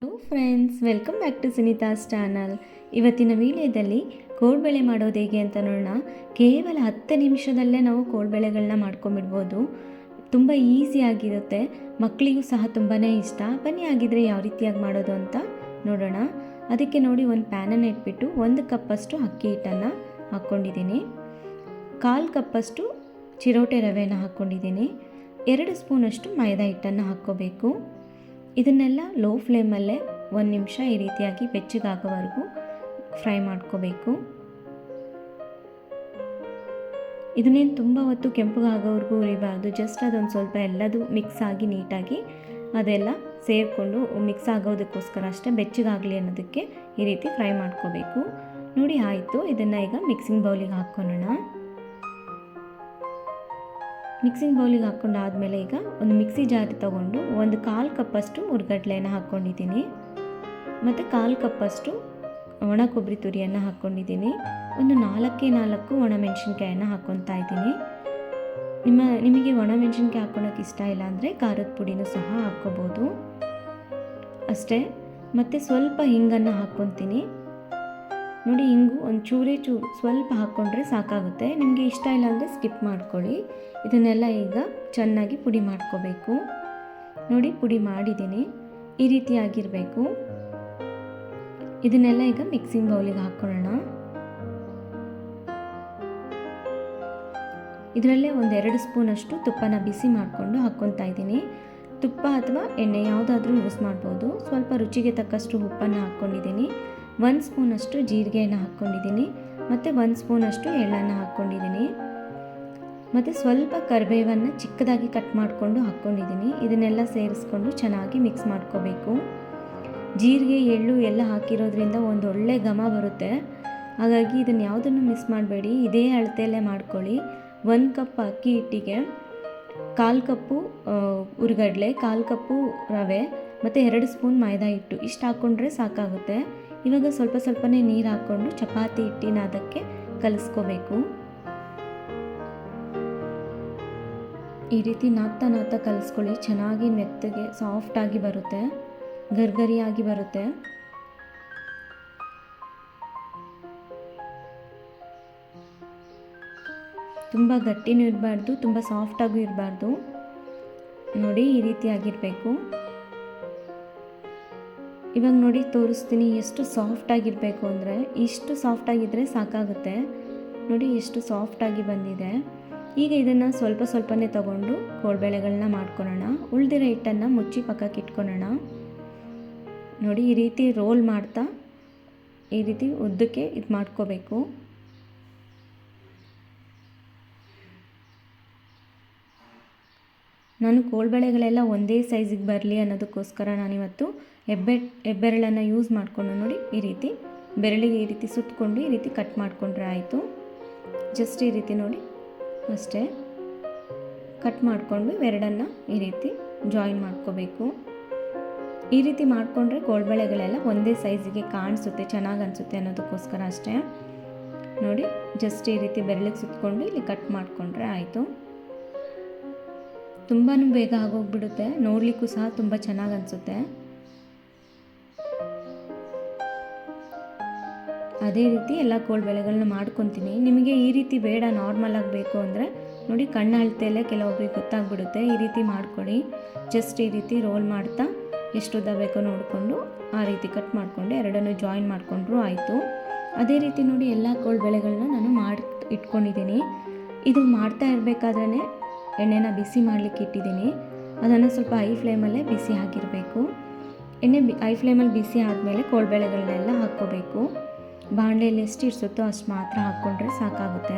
Hello friends, welcome back to Sunita's channel. ಇವತ್ತಿನ ವಿಡಿಯೋದಲ್ಲಿ ಕೋಡ್ಬಳೆ ಮಾಡೋದು ಹೇಗೆ ಅಂತ ನೋಡೋಣ. ಕೇವಲ 10 ನಿಮಿಷದಲ್ಲೇ ನಾವು ಕೋಡ್ಬಳೆಗಳನ್ನ ಮಾಡ್ಕೊಂಡ್ಬಿಡ್ಬೋದು. ತುಂಬ ಈಸಿಯಾಗಿರುತ್ತೆ, ಮಕ್ಕಳಿಗೂ ಸಹ ತುಂಬಾ ಇಷ್ಟ. ಬನ್ನಿ ಆಗಿದ್ರೆ ಯಾವ ರೀತಿಯಾಗಿ ಮಾಡೋದು ಅಂತ ನೋಡೋಣ. ಅದಕ್ಕೆ ನೋಡಿ, ಒಂದು ಪ್ಯಾನನ್ನು ಇಟ್ಬಿಟ್ಟು 1 ಕಪ್ಪಷ್ಟು ಅಕ್ಕಿ ಹಿಟ್ಟನ್ನು ಹಾಕ್ಕೊಂಡಿದ್ದೀನಿ, 1/4 ಕಪ್ಪಷ್ಟು ಚಿರೋಟೆ ರವೆನ ಹಾಕ್ಕೊಂಡಿದ್ದೀನಿ, 2 ಸ್ಪೂನಷ್ಟು ಮೈದಾ ಹಿಟ್ಟನ್ನು ಹಾಕ್ಕೋಬೇಕು. ಇದನ್ನೆಲ್ಲ ಲೋ ಫ್ಲೇಮಲ್ಲೇ 1 ನಿಮಿಷ ಈ ರೀತಿಯಾಗಿ ಬೆಚ್ಚಗಾಗೋವರೆಗೂ ಫ್ರೈ ಮಾಡ್ಕೋಬೇಕು. ಇದನ್ನೇನು ತುಂಬ ಹೊತ್ತು ಕೆಂಪಗಾಗೋವರೆಗೂ ಉರಿಬಾರ್ದು. ಜಸ್ಟ್ ಅದೊಂದು ಸ್ವಲ್ಪ ಎಲ್ಲದೂ ಮಿಕ್ಸ್ ಆಗಿ ನೀಟಾಗಿ ಅದೆಲ್ಲ ಸೇರಿಕೊಂಡು ಮಿಕ್ಸ್ ಆಗೋದಕ್ಕೋಸ್ಕರ ಅಷ್ಟೇ, ಬೆಚ್ಚಗಾಗಲಿ ಅನ್ನೋದಕ್ಕೆ ಈ ರೀತಿ ಫ್ರೈ ಮಾಡ್ಕೋಬೇಕು. ನೋಡಿ ಆಯಿತು. ಇದನ್ನು ಈಗ ಮಿಕ್ಸಿಂಗ್ ಬೌಲಿಗೆ ಹಾಕ್ಕೊಳ್ಳೋಣ. ಮಿಕ್ಸಿಂಗ್ ಬೌಲಿಗೆ ಹಾಕ್ಕೊಂಡಾದಮೇಲೆ ಈಗ ಒಂದು ಮಿಕ್ಸಿ ಜಾರ್ ತೊಗೊಂಡು 1/4 ಕಪ್ಪಷ್ಟು ಹುರ್ಗಡ್ಲೆನ ಹಾಕ್ಕೊಂಡಿದ್ದೀನಿ, ಮತ್ತು 1/4 ಕಪ್ಪಷ್ಟು ಒಣ ಕೊಬ್ಬರಿ ತುರಿಯನ್ನು ಹಾಕ್ಕೊಂಡಿದ್ದೀನಿ, ಒಂದು 4 ಒಣಮೆಣಸಿನ್ಕಾಯನ್ನು ಹಾಕ್ಕೊತಾ ಇದ್ದೀನಿ. ನಿಮಗೆ ಒಣಮೆಣಸಿನ್ಕಾಯಿ ಹಾಕ್ಕೊಳಕ್ಕೆ ಇಷ್ಟ ಇಲ್ಲ ಅಂದರೆ ಖಾರದ ಪುಡಿನೂ ಸಹ ಹಾಕ್ಕೋಬೋದು ಅಷ್ಟೇ. ಮತ್ತು ಸ್ವಲ್ಪ ಹಿಂಗನ್ನು ಹಾಕ್ಕೊತೀನಿ. ನೋಡಿ, ಹಿಂಗು ಒಂದು ಚೂರು ಸ್ವಲ್ಪ ಹಾಕ್ಕೊಂಡ್ರೆ ಸಾಕಾಗುತ್ತೆ. ನಿಮಗೆ ಇಷ್ಟ ಇಲ್ಲ ಅಂದರೆ ಸ್ಕಿಪ್ ಮಾಡ್ಕೊಳ್ಳಿ. ಇದನ್ನೆಲ್ಲ ಈಗ ಚೆನ್ನಾಗಿ ಪುಡಿ ಮಾಡ್ಕೋಬೇಕು. ನೋಡಿ, ಪುಡಿ ಮಾಡಿದ್ದೀನಿ, ಈ ರೀತಿಯಾಗಿರಬೇಕು. ಇದನ್ನೆಲ್ಲ ಈಗ ಮಿಕ್ಸಿಂಗ್ ಬೌಲಿಗೆ ಹಾಕ್ಕೊಳ್ಳೋಣ. ಇದರಲ್ಲೇ ಒಂದು 2 ಸ್ಪೂನಷ್ಟು ತುಪ್ಪನ ಬಿಸಿ ಮಾಡಿಕೊಂಡು ಹಾಕ್ಕೊತಾ ಇದ್ದೀನಿ. ತುಪ್ಪ ಅಥವಾ ಎಣ್ಣೆ ಯಾವುದಾದ್ರೂ ಯೂಸ್ ಮಾಡ್ಬೋದು. ಸ್ವಲ್ಪ ರುಚಿಗೆ ತಕ್ಕಷ್ಟು ಉಪ್ಪನ್ನು ಹಾಕ್ಕೊಂಡಿದ್ದೀನಿ, 1 ಸ್ಪೂನಷ್ಟು ಜೀರಿಗೆಯನ್ನು ಹಾಕ್ಕೊಂಡಿದ್ದೀನಿ, ಮತ್ತು 1 ಸ್ಪೂನಷ್ಟು ಎಳ್ಳನ್ನು ಹಾಕ್ಕೊಂಡಿದ್ದೀನಿ, ಮತ್ತು ಸ್ವಲ್ಪ ಕರಿಬೇವನ್ನು ಚಿಕ್ಕದಾಗಿ ಕಟ್ ಮಾಡಿಕೊಂಡು ಹಾಕ್ಕೊಂಡಿದ್ದೀನಿ. ಇದನ್ನೆಲ್ಲ ಸೇರಿಸ್ಕೊಂಡು ಚೆನ್ನಾಗಿ ಮಿಕ್ಸ್ ಮಾಡ್ಕೋಬೇಕು. ಜೀರಿಗೆ ಎಳ್ಳು ಎಲ್ಲ ಹಾಕಿರೋದ್ರಿಂದ ಒಂದು ಒಳ್ಳೆ ಘಮ ಬರುತ್ತೆ. ಹಾಗಾಗಿ ಇದನ್ನು ಯಾವುದನ್ನು ಮಿಸ್ ಮಾಡಬೇಡಿ, ಇದೇ ಅಳತೆಯಲ್ಲೇ ಮಾಡ್ಕೊಳ್ಳಿ. 1 ಕಪ್ ಅಕ್ಕಿ ಹಿಟ್ಟಿಗೆ 1/4 ಕಪ್ಪು ಹುರ್ಗಡ್ಲೆ, 1/4 ಕಪ್ಪು ರವೆ, ಮತ್ತು 2 ಸ್ಪೂನ್ ಮೈದಾ ಹಿಟ್ಟು, ಇಷ್ಟು ಹಾಕ್ಕೊಂಡ್ರೆ ಸಾಕಾಗುತ್ತೆ. ಇವಾಗ ಸ್ವಲ್ಪ ಸ್ವಲ್ಪನೇ ನೀರು ಹಾಕ್ಕೊಂಡು ಚಪಾತಿ ಹಿಟ್ಟಿನ ಅದಕ್ಕೆ ಕಲಿಸ್ಕೋಬೇಕು. ಈ ರೀತಿ ನಾದ್ತಾ ಕಲಿಸ್ಕೊಳ್ಳಿ. ಚೆನ್ನಾಗಿ ಮೆತ್ತಗೆ ಸಾಫ್ಟಾಗಿ ಬರುತ್ತೆ, ಗರ್ಗರಿಯಾಗಿ ಬರುತ್ತೆ. ತುಂಬ ಗಟ್ಟಿನೂ ಇರಬಾರ್ದು, ತುಂಬ ಸಾಫ್ಟಾಗೂ ಇರಬಾರ್ದು. ನೋಡಿ, ಈ ರೀತಿಯಾಗಿರಬೇಕು. ಇವಾಗ ನೋಡಿ ತೋರಿಸ್ತೀನಿ ಎಷ್ಟು ಸಾಫ್ಟಾಗಿರಬೇಕು ಅಂದರೆ. ಇಷ್ಟು ಸಾಫ್ಟಾಗಿದ್ದರೆ ಸಾಕಾಗುತ್ತೆ. ನೋಡಿ ಎಷ್ಟು ಸಾಫ್ಟಾಗಿ ಬಂದಿದೆ. ಈಗ ಇದನ್ನು ಸ್ವಲ್ಪನೇ ತಗೊಂಡು ಕೋಡ್ಬಳೆಗಳನ್ನ ಮಾಡ್ಕೊಳ್ಳೋಣ. ಉಳಿದಿರೋ ಹಿಟ್ಟನ್ನು ಮುಚ್ಚಿ ಪಕ್ಕಕ್ಕೆ ಇಟ್ಕೊಳ್ಳೋಣ. ನೋಡಿ, ಈ ರೀತಿ ರೋಲ್ ಮಾಡ್ತಾ ಈ ರೀತಿ ಉದ್ದಕ್ಕೆ ಇದು ಮಾಡ್ಕೋಬೇಕು. ನಾನು ಕೋಡ್ಬಳೆಗಳೆಲ್ಲ ಒಂದೇ ಸೈಜಿಗೆ ಬರಲಿ ಅನ್ನೋದಕ್ಕೋಸ್ಕರ ನಾನಿವತ್ತು ಹೆಬ್ಬೆರಳನ್ನು ಯೂಸ್ ಮಾಡಿಕೊಂಡು ನೋಡಿ ಈ ರೀತಿ ಬೆರಳಿಗೆ ಈ ರೀತಿ ಸುತ್ತಕೊಂಡು ಈ ರೀತಿ ಕಟ್ ಮಾಡಿಕೊಂಡ್ರೆ ಆಯಿತು. ಜಸ್ಟ್ ಈ ರೀತಿ ನೋಡಿ ಅಷ್ಟೇ ಕಟ್ ಮಾಡಿಕೊಂಡು ಎರಡನ್ನು ಈ ರೀತಿ ಜಾಯಿನ್ ಮಾಡ್ಕೋಬೇಕು. ಈ ರೀತಿ ಮಾಡಿಕೊಂಡ್ರೆ ಕೋಡ್ಬಳೆಗಳೆಲ್ಲ ಒಂದೇ ಸೈಜಿಗೆ ಕಾಣಿಸುತ್ತೆ, ಚೆನ್ನಾಗಿ ಅನಿಸುತ್ತೆ ಅನ್ನೋದಕ್ಕೋಸ್ಕರ ಅಷ್ಟೇ. ನೋಡಿ, ಜಸ್ಟ್ ಈ ರೀತಿ ಬೆರಳಿಗೆ ಸುತ್ತಕೊಂಡು ಇಲ್ಲಿ ಕಟ್ ಮಾಡಿಕೊಂಡ್ರೆ ಆಯಿತು. ತುಂಬಾ ಬೇಗ ಆಗೋಗ್ಬಿಡುತ್ತೆ, ನೋಡಲಿಕ್ಕೂ ಸಹ ತುಂಬ ಚೆನ್ನಾಗಿ ಅನಿಸುತ್ತೆ. ಅದೇ ರೀತಿ ಎಲ್ಲ ಕೋಡ್ಬಳೆಗಳನ್ನ ಮಾಡ್ಕೊತೀನಿ. ನಿಮಗೆ ಈ ರೀತಿ ಬೇಡ, ನಾರ್ಮಲ್ ಆಗಬೇಕು ಅಂದರೆ ನೋಡಿ ಕಣ್ಣು ಅಳತೆಯಲ್ಲೇ ಕೆಲವೊಬ್ಬರಿಗೆ ಗೊತ್ತಾಗ್ಬಿಡುತ್ತೆ. ಈ ರೀತಿ ಮಾಡ್ಕೊಳ್ಳಿ. ಜಸ್ಟ್ ಈ ರೀತಿ ರೋಲ್ ಮಾಡ್ತಾ ಎಷ್ಟು ಉದ್ದ ಬೇಕೋ ನೋಡಿಕೊಂಡು ಆ ರೀತಿ ಕಟ್ ಮಾಡಿಕೊಂಡು ಎರಡನ್ನೂ ಜಾಯಿನ್ ಮಾಡಿಕೊಂಡ್ರು ಆಯಿತು. ಅದೇ ರೀತಿ ನೋಡಿ ಎಲ್ಲ ಕೋಡ್ಬಳೆಗಳನ್ನ ನಾನು ಮಾಡಿ ಇಟ್ಕೊಂಡಿದ್ದೀನಿ. ಇದು ಮಾಡ್ತಾ ಇರಬೇಕಾದ್ರೇ ಎಣ್ಣೆನ ಬಿಸಿ ಮಾಡಲಿಕ್ಕೆ ಇಟ್ಟಿದ್ದೀನಿ. ಅದನ್ನು ಸ್ವಲ್ಪ ಹೈ ಫ್ಲೇಮಲ್ಲೇ ಬಿಸಿ ಆಗಿರಬೇಕು. ಎಣ್ಣೆ ಹೈ ಫ್ಲೇಮಲ್ಲಿ ಬಿಸಿ ಆದಮೇಲೆ ಕೋಡ್ಬಳೆಗಳನ್ನೆಲ್ಲ ಹಾಕ್ಕೋಬೇಕು. ಬಾಣಲೆಯಲ್ಲಿ ಎಷ್ಟು ಇರಿಸುತ್ತೋ ಅಷ್ಟು ಮಾತ್ರ ಹಾಕ್ಕೊಂಡ್ರೆ ಸಾಕಾಗುತ್ತೆ.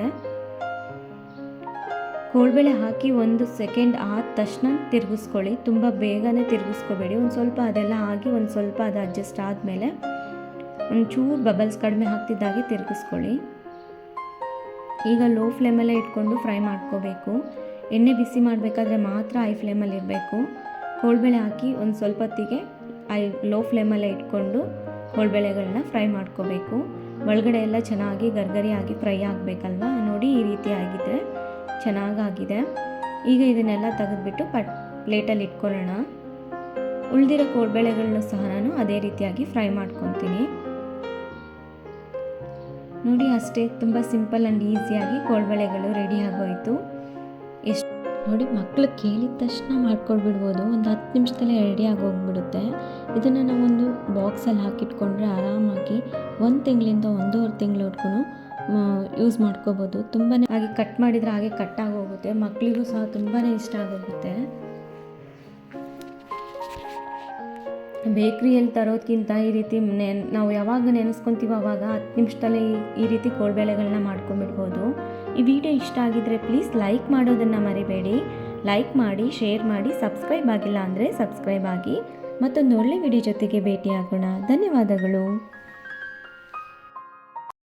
ಕೋಡ್ಬಳೆ ಹಾಕಿ 1 ಸೆಕೆಂಡ್ ಆದ ತಕ್ಷಣ ತಿರುಗಿಸ್ಕೊಳ್ಳಿ. ತುಂಬ ಬೇಗನೆ ತಿರುಗಿಸ್ಕೋಬೇಡಿ. ಒಂದು ಸ್ವಲ್ಪ ಅದೆಲ್ಲ ಆಗಿ ಒಂದು ಸ್ವಲ್ಪ ಅದು ಅಡ್ಜಸ್ಟ್ ಆದಮೇಲೆ ಒಂಚೂರು ಬಬಲ್ಸ್ ಕಡಿಮೆ ಹಾಕ್ತಿದ್ದಾಗೆ ತಿರುಗಿಸ್ಕೊಳ್ಳಿ. ಈಗ ಲೋ ಫ್ಲೇಮಲ್ಲೇ ಇಟ್ಕೊಂಡು ಫ್ರೈ ಮಾಡ್ಕೋಬೇಕು. ಎಣ್ಣೆ ಬಿಸಿ ಮಾಡಬೇಕಾದ್ರೆ ಮಾತ್ರ ಹೈ ಫ್ಲೇಮಲ್ಲಿ ಇರಬೇಕು. ಕೋಡ್ಬಳೆ ಹಾಕಿ ಒಂದು ಸ್ವಲ್ಪ ಹೊತ್ತಿಗೆ ಲೋ ಫ್ಲೇಮಲ್ಲೇ ಇಟ್ಕೊಂಡು ಕೋಡ್ಬಳೆಗಳನ್ನ ಫ್ರೈ ಮಾಡ್ಕೋಬೇಕು. ಒಳಗಡೆ ಎಲ್ಲ ಚೆನ್ನಾಗಿ ಗರ್ಗರಿಯಾಗಿ ಫ್ರೈ ಆಗಬೇಕಲ್ವ. ನೋಡಿ, ಈ ರೀತಿ ಆಗಿದ್ದರೆ ಚೆನ್ನಾಗಾಗಿದೆ. ಈಗ ಇದನ್ನೆಲ್ಲ ತೆಗೆದುಬಿಟ್ಟು ಪ್ಲೇಟಲ್ಲಿ ಇಟ್ಕೊಳ್ಳೋಣ. ಉಳಿದಿರೋ ಕೋಡ್ಬೇಳೆಗಳನ್ನು ಸಹ ನಾನು ಅದೇ ರೀತಿಯಾಗಿ ಫ್ರೈ ಮಾಡ್ಕೊತೀನಿ. ನೋಡಿ ಅಷ್ಟೇ, ತುಂಬ ಸಿಂಪಲ್ ಆ್ಯಂಡ್ ಈಸಿಯಾಗಿ ಕೋಡ್ಬೇಳೆಗಳು ರೆಡಿ ಆಗೋಯಿತು. ಎಷ್ಟು ನೋಡಿ, ಮಕ್ಕಳು ಕೇಳಿದ ತಕ್ಷಣ ಮಾಡ್ಕೊಳ್ಬಿಡ್ಬೋದು, ಒಂದು 10 ನಿಮಿಷದಲ್ಲೇ ರೆಡಿ ಆಗೋಗ್ಬಿಡುತ್ತೆ. ಇದನ್ನು ನಾವೊಂದು ಬಾಕ್ಸಲ್ಲಿ ಹಾಕಿಟ್ಕೊಂಡ್ರೆ ಆರಾಮಾಗಿ 1 ತಿಂಗಳಿಂದ 1.5 ತಿಂಗಳವರೆಗೂ ಯೂಸ್ ಮಾಡ್ಕೋಬೋದು. ತುಂಬಾ ಹಾಗೆ ಕಟ್ ಮಾಡಿದರೆ ಹಾಗೆ ಕಟ್ ಆಗೋಗುತ್ತೆ, ಮಕ್ಕಳಿಗೂ ಸಹ ತುಂಬಾ ಇಷ್ಟ ಆಗೋಗುತ್ತೆ. ಬೇಕ್ರಿಯಲ್ಲಿ ತರೋದಕ್ಕಿಂತ ಈ ರೀತಿ ನಾವು ಯಾವಾಗ ನೆನೆಸ್ಕೊತೀವೋ ಆವಾಗ 10 ನಿಮಿಷದಲ್ಲೇ ಈ ರೀತಿ ಕೋಡ್ಬೇಳೆಗಳನ್ನ ಮಾಡ್ಕೊಂಬಿಡ್ಬೋದು. ಈ ವಿಡಿಯೋ ಇಷ್ಟ ಆಗಿದ್ದರೆ ಪ್ಲೀಸ್ ಲೈಕ್ ಮಾಡೋದನ್ನು ಮರಿಬೇಡಿ. ಲೈಕ್ ಮಾಡಿ, ಶೇರ್ ಮಾಡಿ, ಸಬ್ಸ್ಕ್ರೈಬ್ ಆಗಿಲ್ಲ ಅಂದರೆ ಸಬ್ಸ್ಕ್ರೈಬ್ ಆಗಿ. ಮತ್ತೊಂದು ಒಳ್ಳೆ ವಿಡಿಯೋ ಜೊತೆಗೆ ಭೇಟಿಯಾಗೋಣ. ಧನ್ಯವಾದಗಳು.